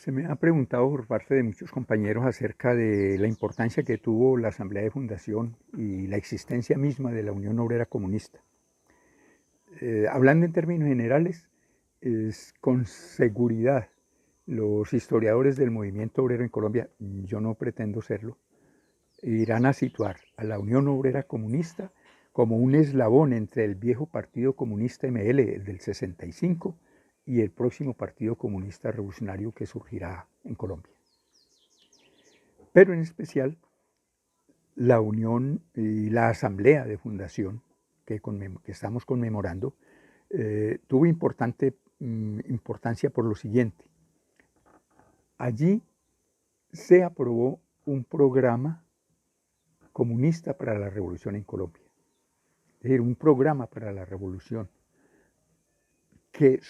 Se me ha preguntado por parte de muchos compañeros acerca de la importancia que tuvo la Asamblea de Fundación y la existencia misma de la Unión Obrera Comunista. Hablando en términos generales, con seguridad los historiadores del movimiento obrero en Colombia, yo no pretendo serlo, irán a situar a la Unión Obrera Comunista como un eslabón entre el viejo Partido Comunista ML del 65 y el próximo Partido Comunista Revolucionario que surgirá en Colombia. Pero en especial la unión y la asamblea de fundación que estamos conmemorando tuvo importancia por lo siguiente. Allí se aprobó un programa comunista para la revolución en Colombia. Es decir, un programa para la revolución que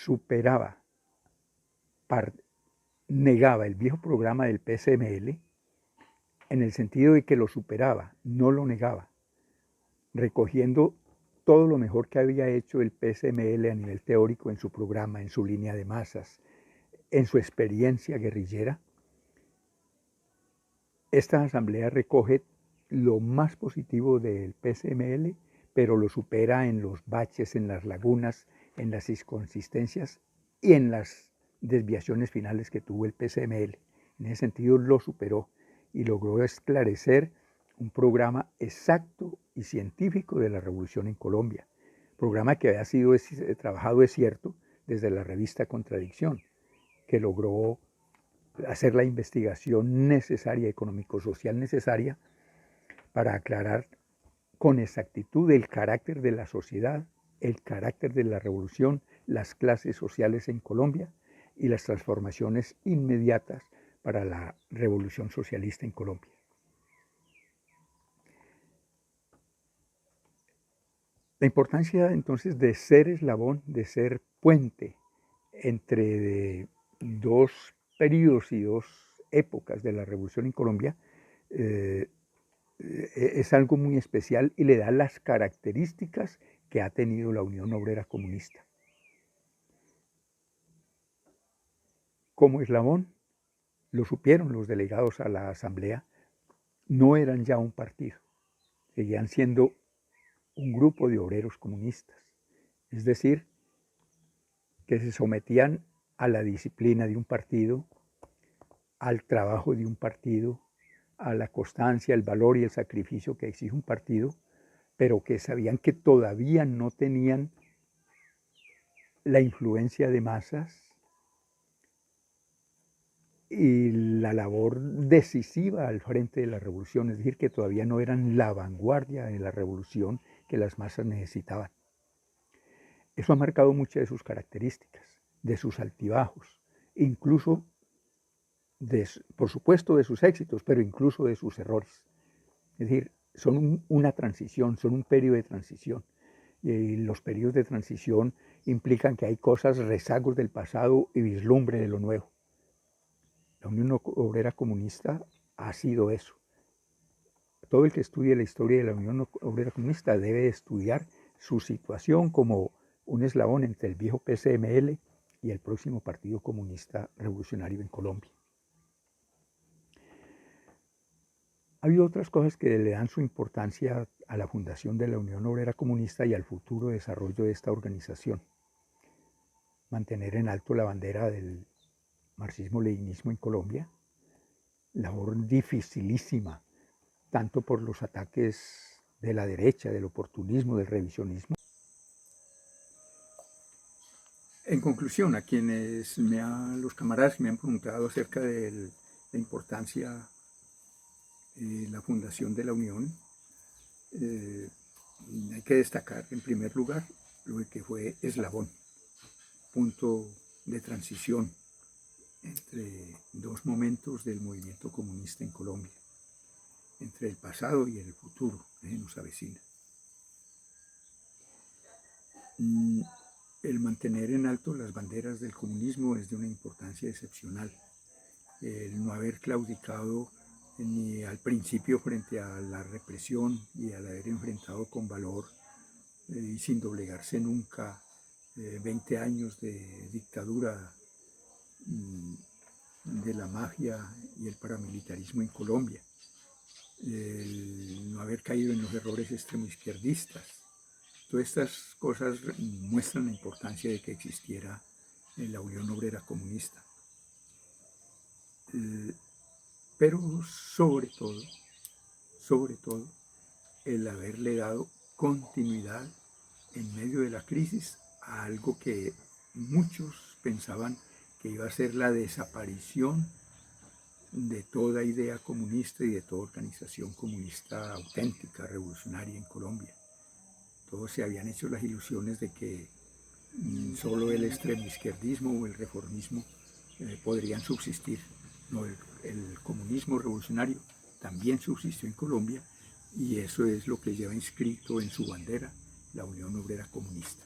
negaba el viejo programa del PSML en el sentido de que lo superaba, no lo negaba, recogiendo todo lo mejor que había hecho el PSML a nivel teórico en su programa, en su línea de masas, en su experiencia guerrillera. Esta asamblea recoge lo más positivo del PSML, pero lo supera en los baches, en las lagunas, en las inconsistencias y en las desviaciones finales que tuvo el PSML. En ese sentido lo superó y logró esclarecer un programa exacto y científico de la revolución en Colombia. Programa que había sido trabajado, es cierto, desde la revista Contradicción, que logró hacer la investigación necesaria, económico-social necesaria, para aclarar con exactitud el carácter de la sociedad, el carácter de la revolución, las clases sociales en Colombia y las transformaciones inmediatas para la revolución socialista en Colombia. La importancia entonces de ser eslabón, de ser puente entre dos periodos y dos épocas de la revolución en Colombia es algo muy especial y le da las características que ha tenido la Unión Obrera Comunista. Como eslabón, lo supieron los delegados a la asamblea, no eran ya un partido, seguían siendo un grupo de obreros comunistas, es decir, que se sometían a la disciplina de un partido, al trabajo de un partido, a la constancia, el valor y el sacrificio que exige un partido, pero que sabían que todavía no tenían la influencia de masas y la labor decisiva al frente de la revolución, es decir, que todavía no eran la vanguardia de la revolución que las masas necesitaban. Eso ha marcado muchas de sus características, de sus altibajos, incluso, por supuesto, de sus éxitos, pero incluso de sus errores. Es decir, son una transición, son un periodo de transición. Y los periodos de transición implican que hay cosas, rezagos del pasado y vislumbre de lo nuevo. La Unión Obrera Comunista ha sido eso. Todo el que estudie la historia de la Unión Obrera Comunista debe estudiar su situación como un eslabón entre el viejo PSML y el próximo Partido Comunista Revolucionario en Colombia. Ha habido otras cosas que le dan su importancia a la fundación de la Unión Obrera Comunista y al futuro desarrollo de esta organización. Mantener en alto la bandera del marxismo-leninismo en Colombia, labor dificilísima, tanto por los ataques de la derecha, del oportunismo, del revisionismo. En conclusión, a los camaradas me han preguntado acerca de la importancia de la fundación de la Unión, hay que destacar en primer lugar lo que fue eslabón, punto de transición entre dos momentos del movimiento comunista en Colombia, entre el pasado y el futuro que nos avecina. El mantener en alto las banderas del comunismo es de una importancia excepcional. El no haber claudicado ni al principio frente a la represión y al haber enfrentado con valor y sin doblegarse nunca 20 años de dictadura de la mafia y el paramilitarismo en Colombia, el no haber caído en los errores extremoizquierdistas. Todas estas cosas muestran la importancia de que existiera la Unión Obrera Comunista. Pero sobre todo, el haberle dado continuidad en medio de la crisis a algo que muchos pensaban que iba a ser la desaparición de toda idea comunista y de toda organización comunista auténtica, revolucionaria en Colombia. Todos se habían hecho las ilusiones de que solo el extremo izquierdismo o el reformismo podrían subsistir. No, el comunismo revolucionario también subsistió en Colombia y eso es lo que lleva inscrito en su bandera la Unión Obrera Comunista.